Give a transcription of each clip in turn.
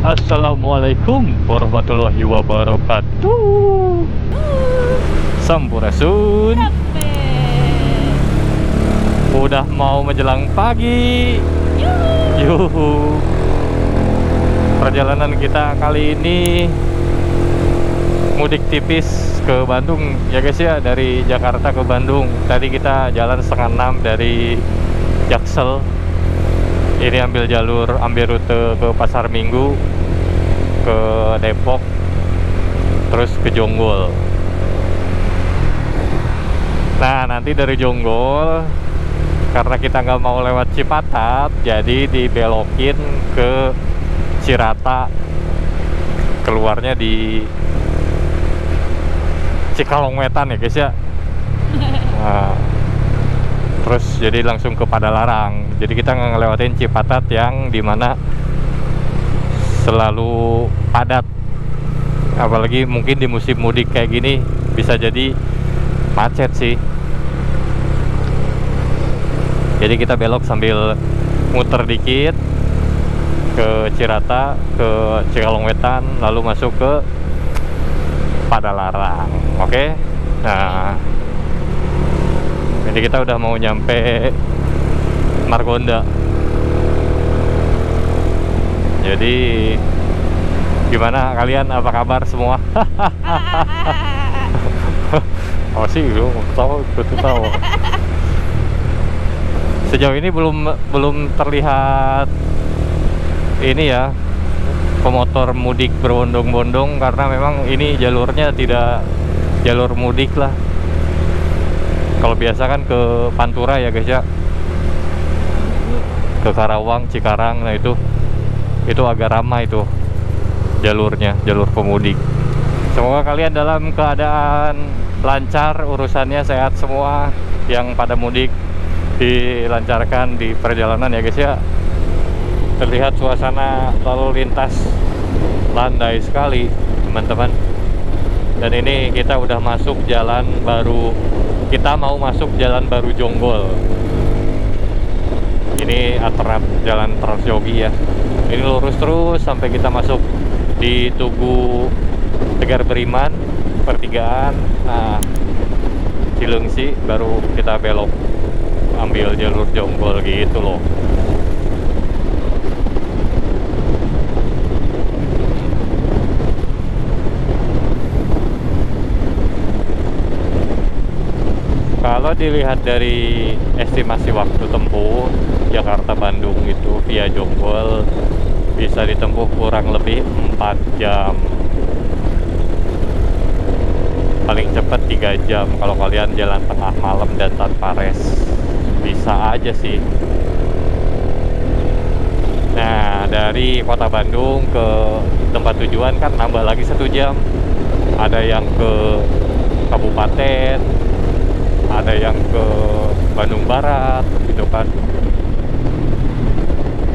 Assalamualaikum warahmatullahi wabarakatuh. Sampurasun. Udah mau menjelang pagi. Yuhu. Perjalanan kita kali ini mudik tipis ke Bandung ya guys ya, dari Jakarta ke Bandung. Tadi kita jalan setengah 6 dari Jaksel. Ini ambil rute ke Pasar Minggu, ke Depok, terus ke Jonggol. Nah, nanti dari Jonggol, karena kita nggak mau lewat Cipatat, jadi dibelokin ke Cirata, keluarnya di Cikalong Wetan ya guys ya. Nah, terus jadi langsung ke Padalarang. Jadi kita nggak ngelewatin Cipatat yang dimana selalu padat, apalagi mungkin di musim mudik kayak gini bisa jadi macet sih. Jadi kita belok sambil muter dikit ke Cirata, ke Cikalong Wetan, lalu masuk ke Padalarang. Oke. Nah, jadi kita udah mau nyampe Margonda. Jadi gimana kalian, apa kabar semua? Oh sih, tahu. Sejauh ini belum terlihat ini ya, pemotor mudik berbondong-bondong, karena memang ini jalurnya tidak jalur mudik lah. Kalau biasa kan ke Pantura ya guys ya, ke Karawang, Cikarang. Nah itu agak ramai itu jalurnya, jalur pemudik. Semoga kalian dalam keadaan lancar, urusannya sehat semua. Yang pada mudik dilancarkan di perjalanan ya guys ya. Terlihat suasana lalu lintas landai sekali teman-teman. Dan ini kita udah masuk jalan baru, kita mau masuk jalan baru Jonggol. Ini atrap jalan Transyogi ya. Ini lurus terus sampai kita masuk di Tugu Tegar Beriman, pertigaan. Nah, Cilengsi, baru kita belok ambil jalur Jonggol gitu loh. Kalau dilihat dari estimasi waktu tempuh Jakarta Bandung itu via Jonggol bisa ditempuh kurang lebih 4 jam. Paling cepat 3 jam kalau kalian jalan tengah malam dan tanpa rest. Bisa aja sih. Nah, dari kota Bandung ke tempat tujuan kan nambah lagi 1 jam. Ada yang ke kabupaten, ada yang ke Bandung Barat gitu kan.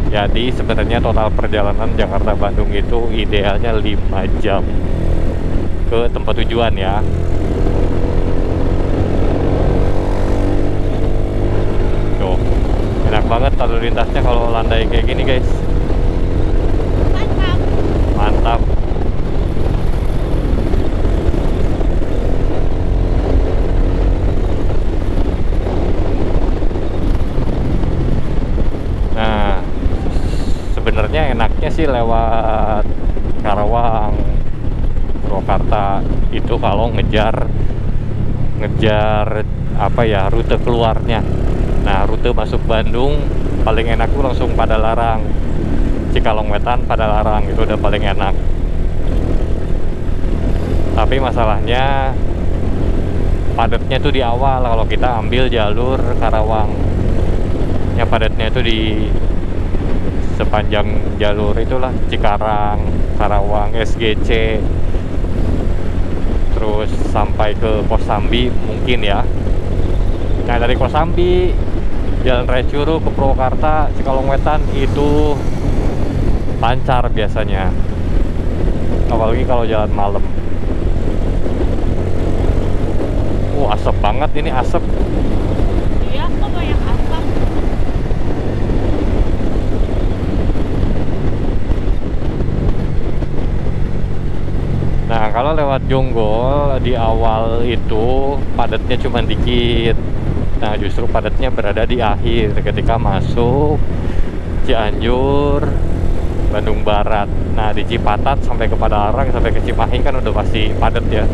Jadi sebenarnya total perjalanan Jakarta Bandung itu idealnya 5 jam ke tempat tujuan ya. Tuh, enak banget lalu lintasnya kalau landai kayak gini guys. Mantap. Sebenarnya enaknya sih lewat Karawang, Purwakarta itu kalau ngejar apa ya, rute keluarnya. Nah, rute masuk Bandung paling enak tuh langsung Padalarang, Cikalong Wetan, Padalarang, itu udah paling enak. Tapi masalahnya padatnya tuh di awal kalau kita ambil jalur Karawang. Yang padatnya itu di sepanjang jalur itulah, Cikarang, Karawang, SGC, terus sampai ke Kosambi mungkin ya. Nah, dari Kosambi Jalan Raya Curug ke Purwakarta, Cikalong Wetan itu lancar biasanya, apalagi kalau jalan malam. Asap banget ini, asap. Iya, kok banyak asap. lewat Jonggol di awal itu padatnya cuma dikit. Nah, justru padatnya berada di akhir ketika masuk Cianjur, Bandung Barat. Nah, di Cipatat sampai ke Padalarang sampai ke Cimahi kan udah pasti padat ya.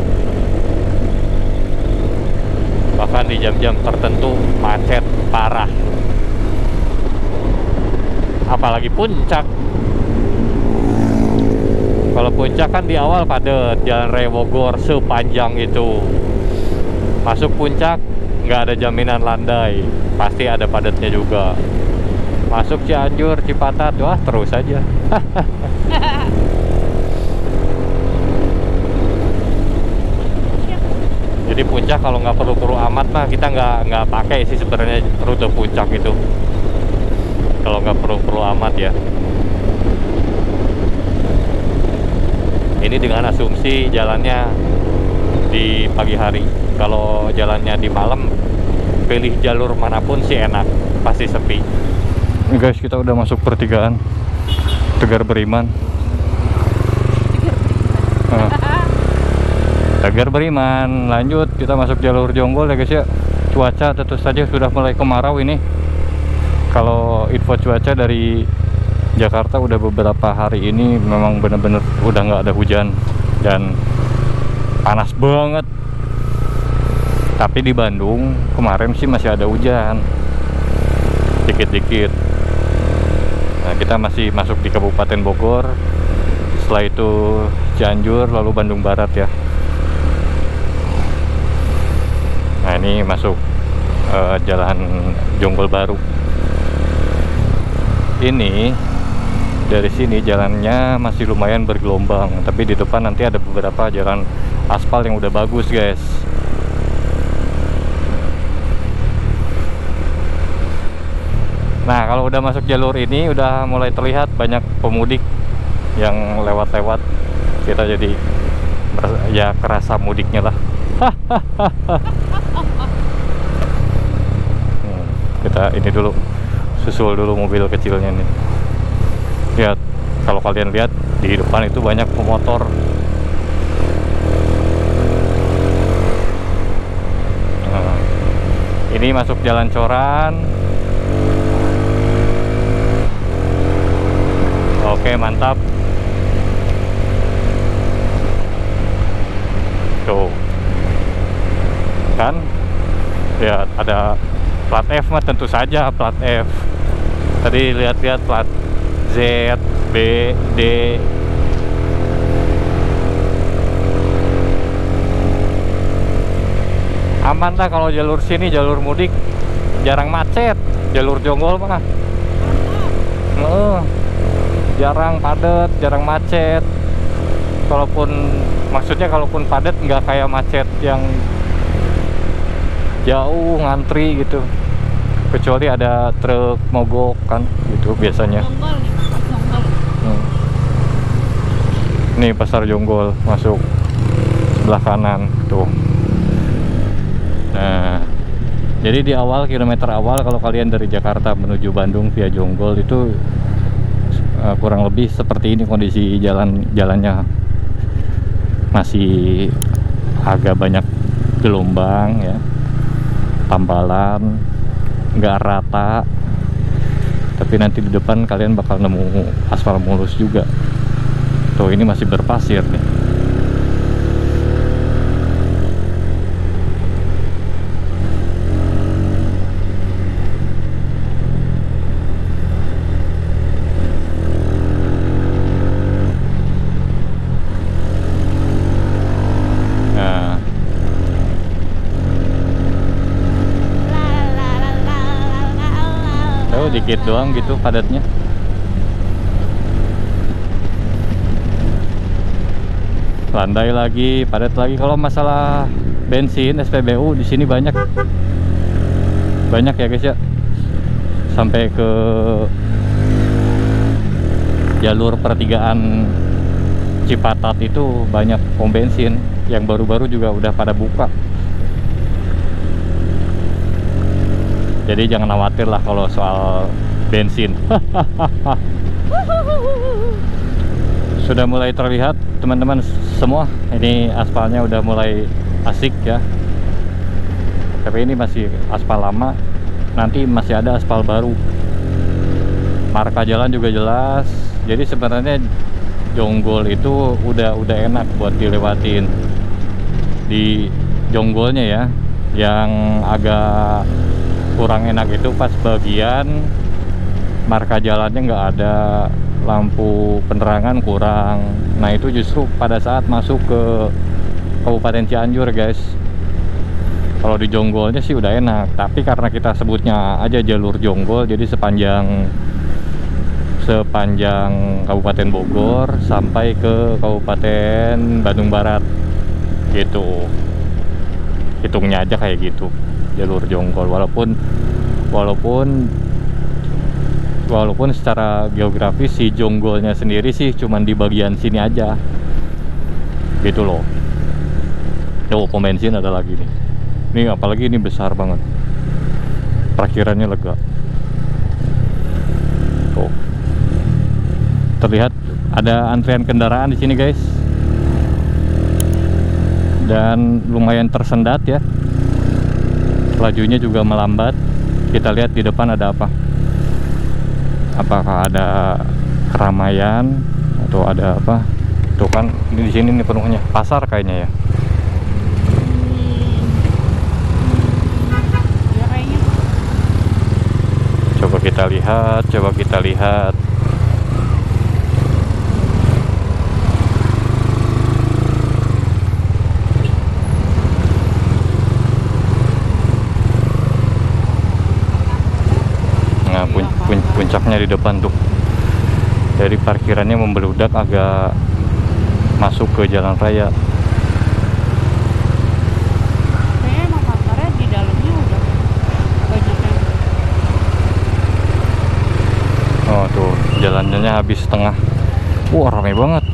Bahkan di jam-jam tertentu macet parah. Apalagi puncak. Kalau puncak kan di awal padat, Jalan Raya Bogor sepanjang itu. Masuk puncak nggak ada jaminan landai, pasti ada padatnya juga. Masuk Cianjur, Cipatat, wah terus aja. Jadi puncak kalau nggak perlu amat mah kita nggak pakai sih sebenarnya rute puncak itu. Kalau nggak perlu amat ya. Ini dengan asumsi jalannya di pagi hari. Kalau jalannya di malam, pilih jalur manapun sih enak, pasti sepi. Ini guys, kita udah masuk pertigaan Tegar Beriman. Tegar Beriman, lanjut kita masuk jalur Jonggol ya guys ya. Cuaca tentu saja sudah mulai kemarau ini. Kalau info cuaca dari Jakarta udah beberapa hari ini memang bener-bener udah nggak ada hujan dan panas banget. Tapi di Bandung kemarin sih masih ada hujan dikit-dikit. Nah, kita masih masuk di Kabupaten Bogor, setelah itu Cianjur, lalu Bandung Barat ya. Nah, ini masuk jalan Jonggol baru. Ini dari sini jalannya masih lumayan bergelombang, tapi di depan nanti ada beberapa jalan aspal yang udah bagus guys. Nah, kalau udah masuk jalur ini udah mulai terlihat banyak pemudik yang lewat-lewat. Kita jadi ya kerasa mudiknya lah. Kita ini dulu, susul dulu mobil kecilnya nih. Lihat, kalau kalian lihat di depan itu banyak pemotor. Nah, ini masuk Jalan Coran. Oke, mantap. Tuh kan, lihat ada plat F mah tentu saja plat F. Tadi lihat-lihat plat Z, B, D. Aman lah kalau jalur sini, jalur mudik jarang macet. Jalur Jonggol mah jarang padat, jarang macet. Kalaupun maksudnya kalaupun padat nggak kayak macet yang jauh ngantri gitu, kecuali ada truk mogok kan gitu biasanya. Jonggol nih, Jonggol. Nih pasar Jonggol masuk sebelah kanan tuh. Nah, jadi di awal, kilometer awal kalau kalian dari Jakarta menuju Bandung via Jonggol itu kurang lebih seperti ini kondisi jalannya. Masih agak banyak gelombang ya, tambalan, nggak rata. Tapi nanti di depan kalian bakal nemu aspal mulus juga. Tuh, ini masih berpasir nih. Dikit doang gitu padatnya. Landai lagi, padat lagi. Kalau masalah bensin SPBU di sini banyak ya guys ya. Sampai ke jalur pertigaan Cipatat itu banyak pom bensin yang baru-baru juga udah pada buka. Jadi jangan khawatir lah kalau soal bensin. sudah mulai terlihat teman-teman semua, ini aspalnya udah mulai asik ya. Tapi ini masih aspal lama, nanti masih ada aspal baru. Marka jalan juga jelas. Jadi sebenarnya Jonggol itu udah enak buat dilewatin. Di Jonggolnya ya, yang agak kurang enak itu pas bagian marka jalannya nggak ada, lampu penerangan kurang. Nah itu justru pada saat masuk ke Kabupaten Cianjur guys. Kalau di Jonggolnya sih udah enak, tapi karena kita sebutnya aja jalur Jonggol, jadi sepanjang Kabupaten Bogor sampai ke Kabupaten Bandung Barat gitu, hitungnya aja kayak gitu jalur Jonggol. Walaupun secara geografis si Jonggolnya sendiri sih cuman di bagian sini aja gitu loh. Oh, pom bensin ada lagi nih. Ini apalagi ini besar banget, parkirannya lega. Tuh, terlihat ada antrian kendaraan di sini guys, dan lumayan tersendat ya. Lajunya juga melambat. Kita lihat di depan ada apa. Apakah ada keramaian atau ada apa? Tuh kan di sini nih penuhnya pasar kayaknya ya. Ya kayaknya. Coba kita lihat. Nah, puncaknya di depan tuh. Dari parkirannya membeludak agak masuk ke jalan raya. Kayaknya emang pasarnya di dalamnya udah banyak yang. Oh tuh, jalannya habis setengah. Wah, ramai banget.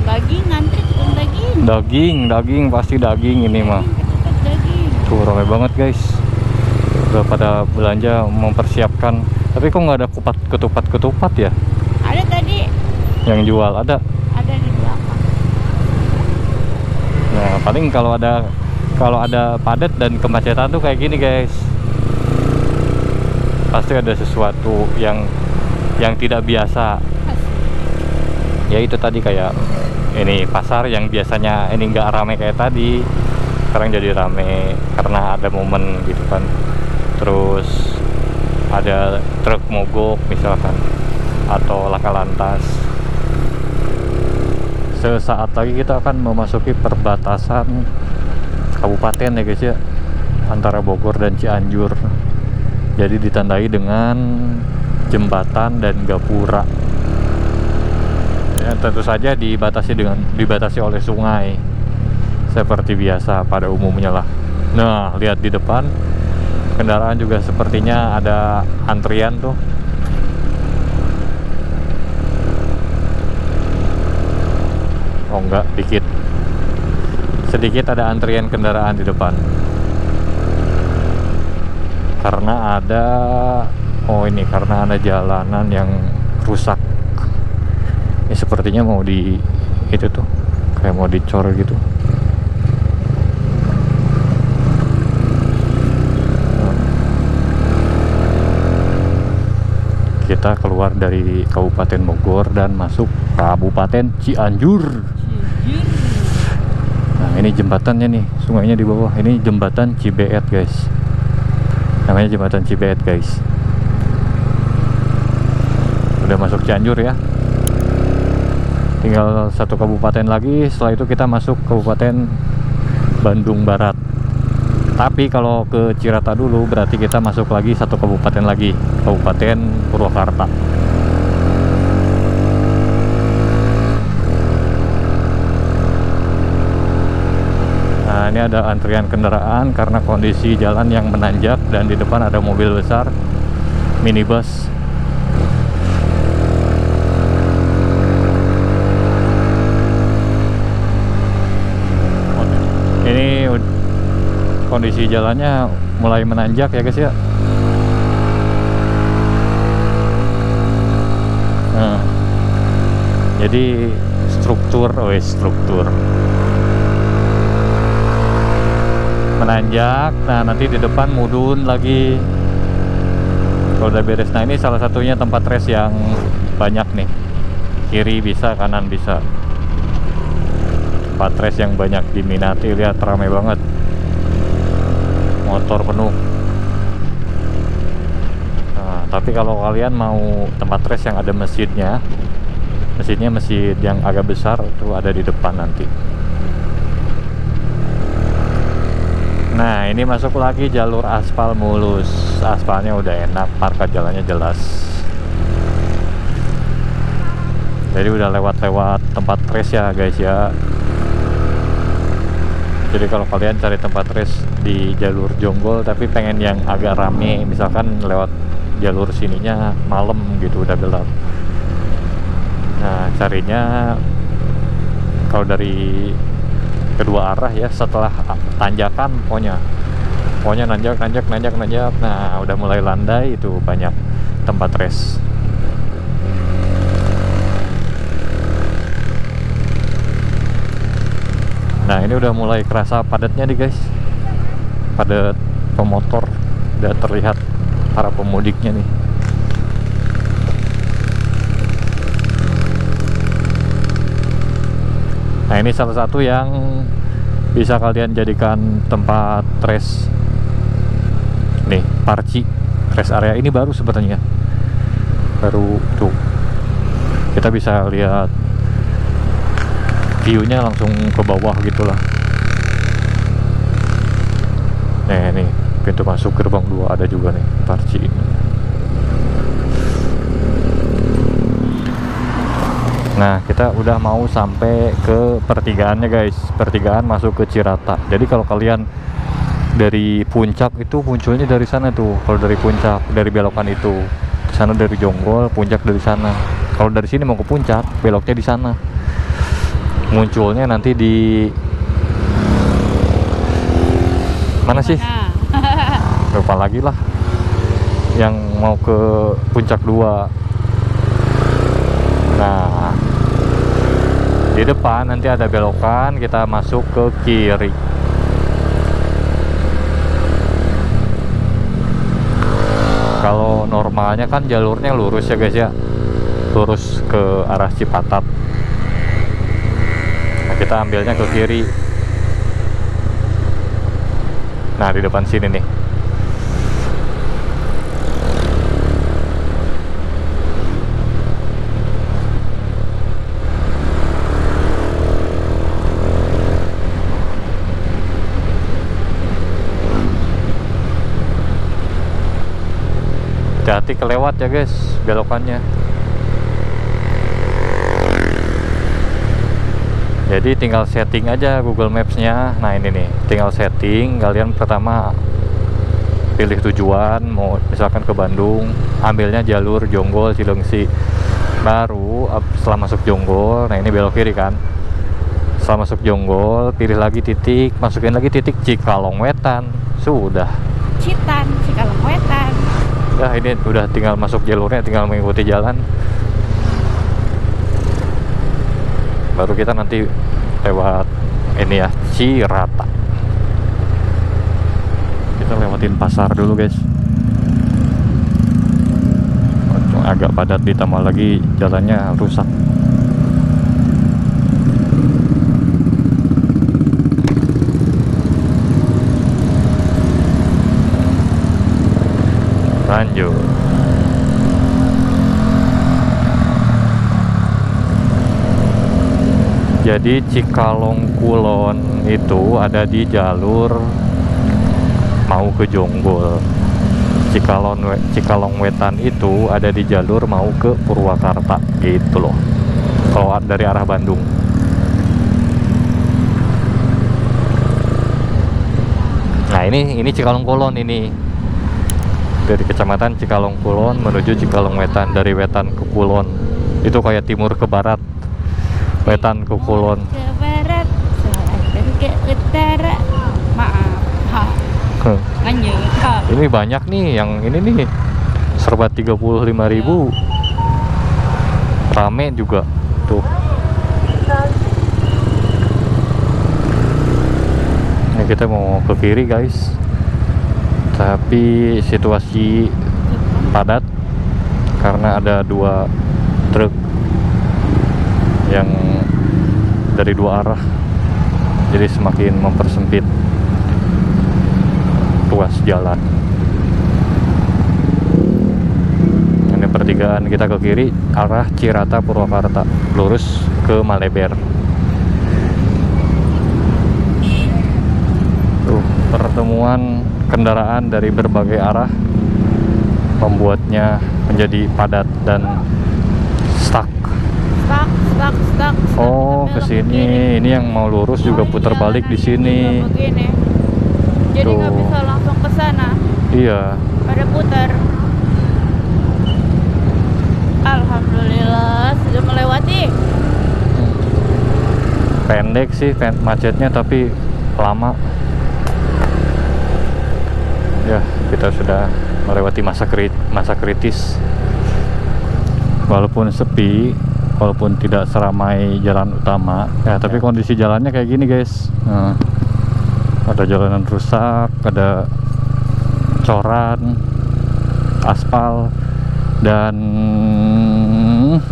Daging ngantri pun Daging pasti daging ini mah. Tetap daging. Tuh ramai banget guys. Udah pada belanja mempersiapkan. Tapi kok nggak ada ketupat ya? Ada tadi. Yang jual ada. Ada di belakang. Nah paling kalau ada padat dan kemacetan tuh kayak gini guys. Pasti ada sesuatu yang tidak biasa. Ya itu tadi kayak ini pasar yang biasanya ini nggak rame kayak tadi, sekarang jadi rame karena ada momen gitu kan. Terus ada truk mogok misalkan, atau laka lantas. Sesaat lagi kita akan memasuki perbatasan kabupaten ya guys ya, antara Bogor dan Cianjur. Jadi ditandai dengan jembatan dan gapura. Ya, tentu saja dibatasi oleh sungai seperti biasa pada umumnya lah. Nah, lihat di depan kendaraan juga sepertinya ada antrian tuh. Oh enggak, sedikit ada antrian kendaraan di depan. Karena ada jalanan yang rusak. Ini sepertinya mau kayak mau dicor gitu. Kita keluar dari Kabupaten Bogor dan masuk Kabupaten Cianjur. Nah ini jembatannya nih, sungainya di bawah. Ini jembatan Cibeet guys. Namanya jembatan Cibeet guys. Udah masuk Cianjur ya. Tinggal satu kabupaten lagi, setelah itu kita masuk Kabupaten Bandung Barat. Tapi kalau ke Cirata dulu berarti kita masuk lagi satu kabupaten lagi, Kabupaten Purwakarta. Nah ini ada antrian kendaraan karena kondisi jalan yang menanjak dan di depan ada mobil besar minibus. Ini kondisi jalannya mulai menanjak ya guys ya. Nah, Jadi struktur menanjak. Nah nanti di depan mudun lagi kalau udah beres. Nah ini salah satunya tempat rest yang banyak nih, kiri bisa, kanan bisa. Tempat rest yang banyak diminati, lihat ramai banget, motor penuh. Nah tapi kalau kalian mau tempat rest yang ada mesinnya mesin yang agak besar, itu ada di depan nanti. Nah ini masuk lagi jalur aspal mulus, aspalnya udah enak, marka jalannya jelas. Jadi udah lewat tempat race ya guys ya. Jadi kalau kalian cari tempat race di jalur Jonggol tapi pengen yang agak rame, misalkan lewat jalur sininya malam gitu udah gelap, nah carinya kalau dari kedua arah ya, setelah tanjakan pokoknya nanjak. Nah udah mulai landai itu banyak tempat race. Nah ini udah mulai kerasa padatnya nih guys, padat pemotor, udah terlihat para pemudiknya nih. Nah ini salah satu yang bisa kalian jadikan tempat race nih, Parci rest area ini baru sebenarnya, baru tuh kita bisa lihat view-nya langsung ke bawah gitulah. Nah ini pintu masuk gerbang 2 ada juga nih Parci ini. Nah kita udah mau sampai ke pertigaannya guys, pertigaan masuk ke Cirata. Jadi kalau kalian dari puncak itu munculnya dari sana tuh, kalau dari puncak, dari belokan itu di sana dari Jonggol, puncak dari sana. Kalau dari sini mau ke puncak, beloknya di sana. Munculnya nanti di mana sih? Lupa lagi lah. Yang mau ke puncak 2. Nah di depan nanti ada belokan, kita masuk ke kiri. Kalau normalnya kan jalurnya lurus ya guys ya, lurus ke arah Cipatat. Nah kita ambilnya ke kiri. Nah di depan sini nih. Hati-hati kelewat ya guys belokannya. Jadi tinggal setting aja Google Maps-nya. Nah ini nih, tinggal setting. Kalian pertama pilih tujuan, mau misalkan ke Bandung, ambilnya jalur Jonggol Cilengsi. Baru setelah masuk Jonggol, nah ini belok kiri kan. Setelah masuk Jonggol, pilih lagi titik, masukin lagi titik Cikalong Wetan. Sudah. Cikalong Wetan. Nah ini udah tinggal masuk jalurnya, tinggal mengikuti jalan. Baru kita nanti lewat ini ya, Cirata. Kita lewatin pasar dulu guys. Agak padat, ditambah lagi jalannya rusak. Lanjut. Jadi Cikalong Kulon itu ada di jalur mau ke Jonggol. Cikalong Wetan itu ada di jalur mau ke Purwakarta gitu loh. Kalau dari arah Bandung. Nah ini Cikalong Kulon ini. Dari kecamatan Cikalong Kulon menuju Cikalong Wetan, dari Wetan ke Kulon. Itu kayak timur ke barat. Wetan ke Kulon. Ke barat, selatan ke utara. Maaf. Lanjut. Ini banyak nih yang ini nih. Serba 35.000. Rame juga. tuh. Ini kita mau ke kiri guys, tapi situasi padat karena ada 2 truk yang dari 2 arah, jadi semakin mempersempit ruas jalan. Ini pertigaan, kita ke kiri arah Cirata Purwakarta, lurus ke Maleber. Tuh, pertemuan kendaraan dari berbagai arah membuatnya menjadi padat dan stuck. Stuck. Oh, ke sini. Ini yang mau lurus juga putar balik di sini. Jadi nggak bisa langsung ke sana. Iya. Pada putar. Alhamdulillah sudah melewati. Pendek sih macetnya, tapi lama. Ya, kita sudah melewati masa kritis. Walaupun sepi, walaupun tidak seramai jalan utama, ya tapi kondisi jalannya kayak gini guys. Nah, ada jalanan rusak, ada coran, aspal, dan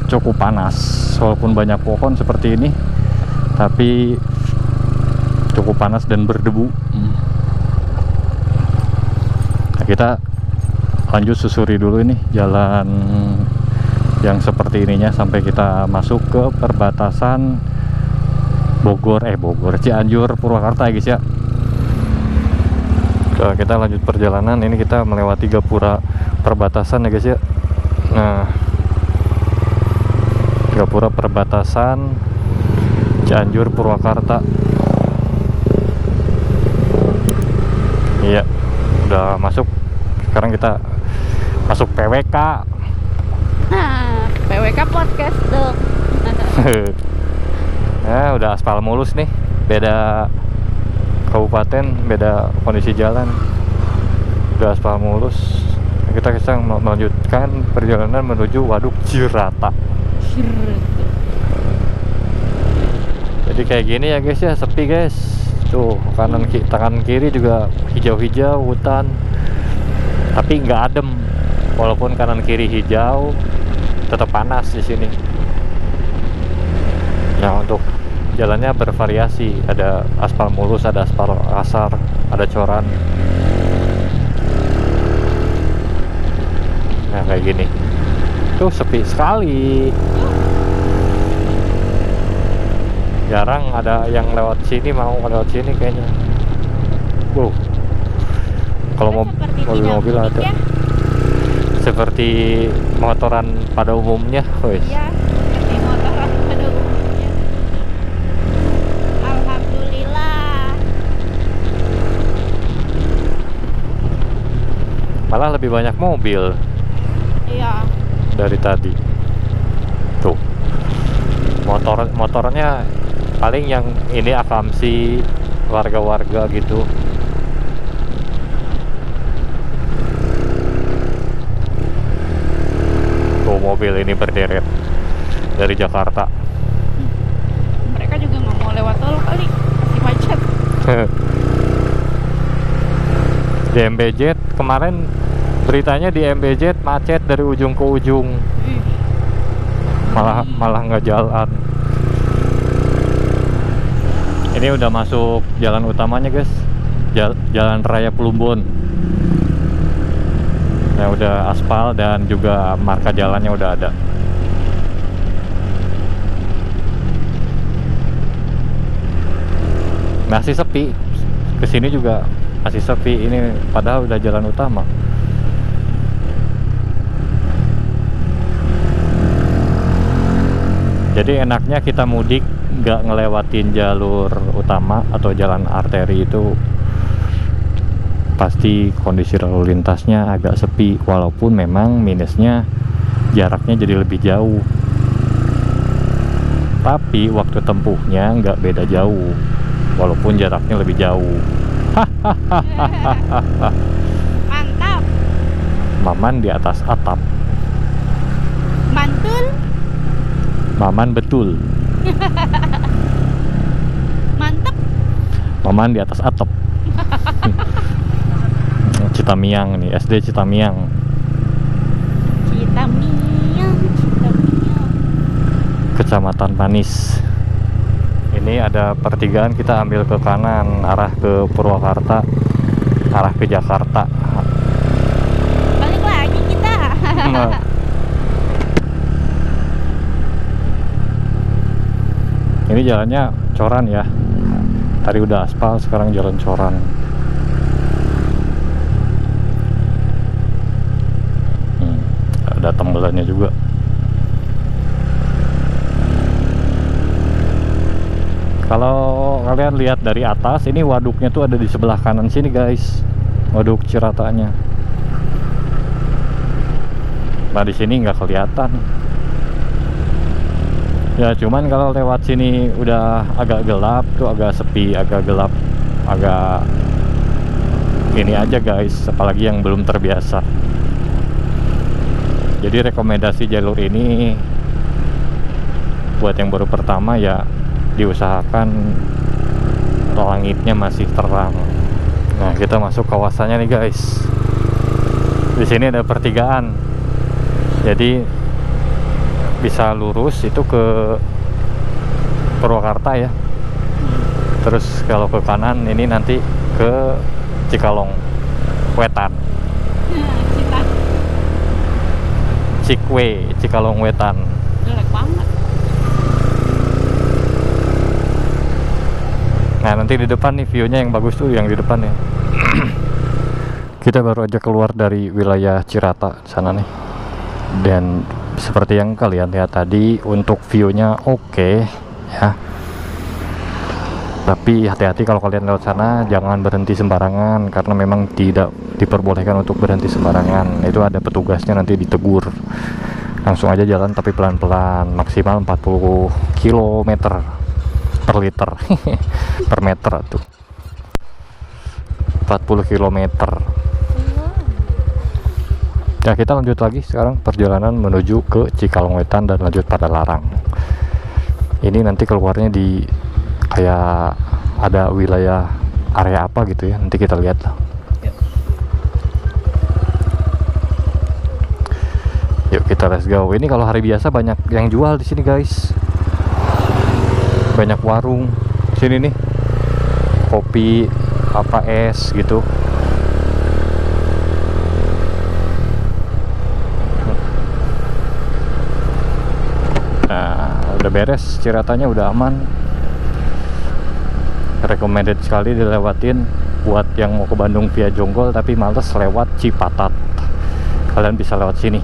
cukup panas. Walaupun banyak pohon seperti ini, tapi cukup panas dan berdebu. Nah, kita lanjut susuri dulu ini jalan yang seperti ininya sampai kita masuk ke perbatasan Bogor, Cianjur, Purwakarta guys ya. Kita lanjut perjalanan. Ini kita melewati Gapura perbatasan ya guys ya. Nah, Gapura perbatasan Cianjur, Purwakarta. Iya, udah masuk. Sekarang kita masuk PWK. PWK podcast dong. Ya, udah aspal mulus nih. Beda kabupaten, beda kondisi jalan. Udah aspal mulus. Kita melanjutkan perjalanan menuju Waduk Cirata. Jadi kayak gini ya guys ya, sepi guys. Tuh kanan kiri juga hijau-hijau hutan, tapi nggak adem. Walaupun kanan kiri hijau, tetap panas di sini. Nah, untuk jalannya bervariasi, ada aspal mulus, ada aspal kasar, ada coran. Nah, kayak gini. Tuh sepi sekali. Jarang ada yang lewat sini, mau lewat sini kayaknya. Wow. Kalau mobil ada. Ya? Seperti motoran pada umumnya, wes. Iya, seperti motoran pada umumnya. Alhamdulillah. Malah lebih banyak mobil Iya. dari tadi. Tuh, motornya paling yang ini akamsi warga-warga gitu. Tuh, mobil ini berderet dari Jakarta. Mereka juga nggak mau lewat tol kali, masih macet. Di MBZ kemarin beritanya, di MBZ macet dari ujung ke ujung. Malah nggak jalan. Ini udah masuk jalan utamanya guys, Jalan Raya Plumbon. Ya udah aspal dan juga marka jalannya udah ada. Masih sepi. Kesini juga masih sepi. Ini padahal udah jalan utama. Jadi enaknya kita mudik nggak ngelewatin jalur utama atau jalan arteri, itu pasti kondisi lalu lintasnya agak sepi. Walaupun memang minusnya jaraknya jadi lebih jauh, tapi waktu tempuhnya nggak beda jauh walaupun jaraknya lebih jauh. Mantap. Maman di atas atap. Mantul. Maman betul. Mantep. Maman di atas atap. Citamiang nih, SD Citamiang. Citamiang, Citamiang. Kecamatan Manis. Ini ada pertigaan, kita ambil ke kanan arah ke Purwakarta, arah ke Jakarta. Balik lagi kita. Nah. Ini jalannya coran ya. Tadi udah aspal, sekarang jalan coran. Ada tembelannya juga. Kalau kalian lihat dari atas, ini waduknya tuh ada di sebelah kanan sini guys, waduk Ciratanya. Nah di sini nggak kelihatan. Ya cuman kalau lewat sini udah agak gelap tuh, agak sepi, agak gelap, agak ini aja guys, apalagi yang belum terbiasa. Jadi rekomendasi jalur ini buat yang baru pertama ya, diusahakan langitnya masih terang. Nah kita masuk kawasannya nih guys. Di sini ada pertigaan, jadi bisa lurus itu ke Purwakarta ya. Terus kalau ke kanan ini nanti ke Cikalong Wetan. Cikwe, Cikalong Wetan. Jelek banget. Nah nanti di depan nih view-nya yang bagus tuh yang di depan ya. Kita baru aja keluar dari wilayah Cirata sana nih. Dan seperti yang kalian lihat tadi, untuk view-nya oke ya. Tapi hati-hati kalau kalian lewat sana, jangan berhenti sembarangan karena memang tidak diperbolehkan untuk berhenti sembarangan. Itu ada petugasnya, nanti ditegur. Langsung aja jalan tapi pelan-pelan, maksimal 40 km per liter per meter tuh. 40 km. Ya kita lanjut lagi sekarang perjalanan menuju ke Cikalong Wetan dan lanjut pada Larang. Ini nanti keluarnya di kayak ada wilayah area apa gitu ya, nanti kita lihat lah. Yuk kita let's go. Ini kalau hari biasa banyak yang jual di sini guys, banyak warung sini nih, kopi apa es gitu. Udah beres, Ciratanya udah aman, recommended sekali dilewatin buat yang mau ke Bandung via Jonggol tapi males lewat Cipatat. Kalian bisa lewat sini.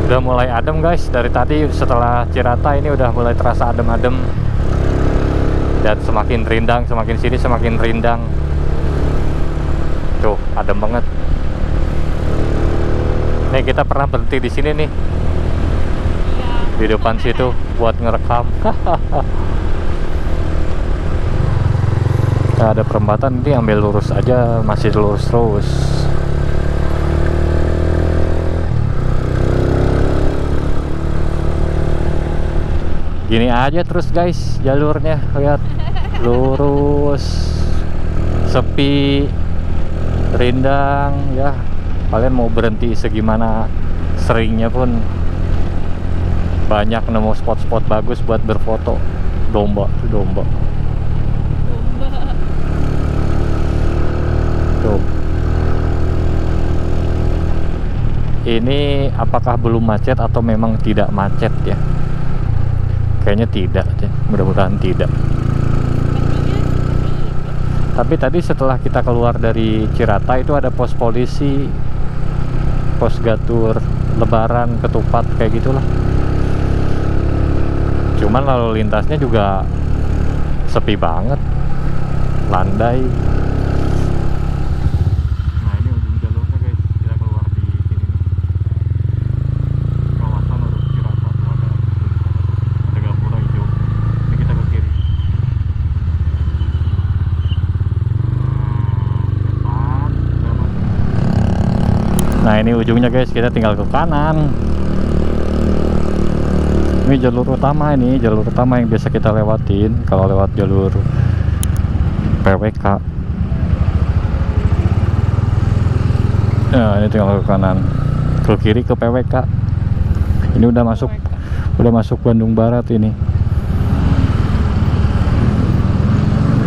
Udah mulai adem guys, dari tadi setelah Cirata ini udah mulai terasa adem-adem, dan semakin rindang, semakin sini semakin rindang. Tuh adem banget. Nih kita pernah berhenti di sini nih, di depan situ buat ngerekam. Nah, ada perempatan ini, ambil lurus aja, masih lurus terus. Gini aja terus guys jalurnya, lihat, lurus, sepi, rindang ya. Kalian mau berhenti segimana seringnya pun banyak nemu spot-spot bagus buat berfoto. Domba. Tuh. Ini apakah belum macet atau memang tidak macet ya? Kayaknya tidak ya. Mudah-mudahan tidak. Tapi tadi setelah kita keluar dari Cirata itu ada pos polisi, pos Gatur, Lebaran, Ketupat, kayak gitulah. Cuman lalu lintasnya juga sepi banget, landai. Nah ini ujung jalurnya guys, kita keluar di sini nih. Kawasan Urus Cirata tuh ada gapura hijau. Ini kita ke kiri. Nah ini ujungnya guys, kita tinggal ke kanan. Ini jalur utama, ini jalur utama yang biasa kita lewatin kalau lewat jalur PWK. Nah, ini tinggal ke kanan, ke kiri ke PWK. Ini udah masuk Bandung Barat ini.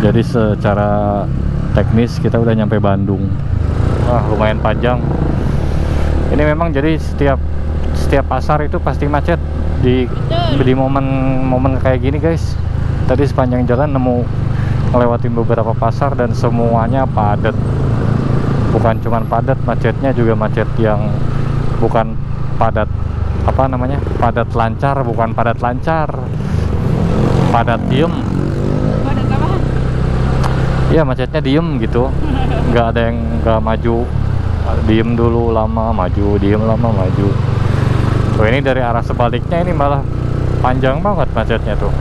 Jadi secara teknis kita udah nyampe Bandung. Wah, lumayan panjang. Ini memang jadi setiap pasar itu pasti macet di momen kayak gini, guys. Tadi sepanjang jalan nemu ngelewatin beberapa pasar dan semuanya padat. Bukan cuman padat, macetnya juga macet yang bukan padat padat lancar, bukan padat lancar, padat diem. Padat apa? Iya, macetnya diem gitu. Nggak ada yang nggak maju, diem dulu lama maju, diem lama maju. Tuh, ini dari arah sebaliknya ini malah panjang banget macetnya tuh.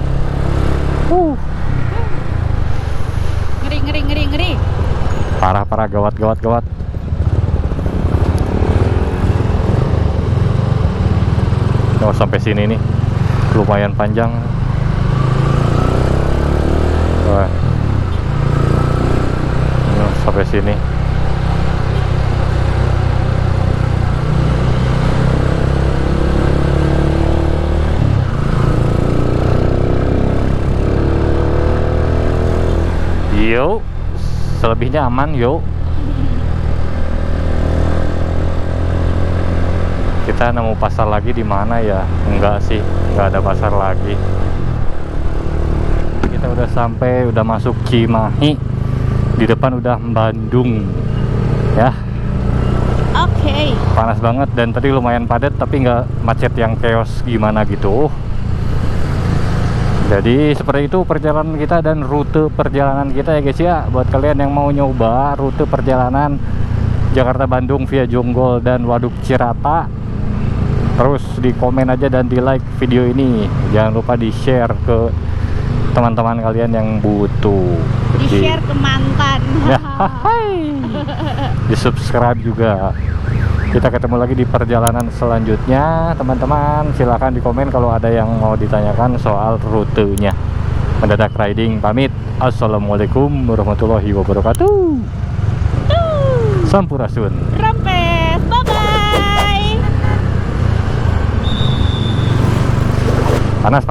Ngeri. Parah gawat. Oh, sampai sini nih lumayan panjang. Wah. Sampai sini. Yuk, selebihnya aman yuk. Kita nemu pasar lagi di mana ya? Enggak sih, enggak ada pasar lagi. Kita udah sampai, udah masuk Cimahi. Di depan udah Bandung. Ya. Oke. Panas banget dan tadi lumayan padat tapi nggak macet yang chaos gimana gitu. Jadi seperti itu perjalanan kita dan rute perjalanan kita ya guys ya. Buat kalian yang mau nyoba rute perjalanan Jakarta Bandung via Jonggol dan Waduk Cirata, terus di komen aja dan di like video ini. Jangan lupa di share ke teman-teman kalian yang butuh. Di share ke mantan. Ya, di subscribe juga. Kita ketemu lagi di perjalanan selanjutnya, teman-teman. Silahkan di komen kalau ada yang mau ditanyakan soal rutenya. Mendadak Riding pamit. Assalamualaikum warahmatullahi wabarakatuh. Sampurasun. Rampes, bye-bye. Panas.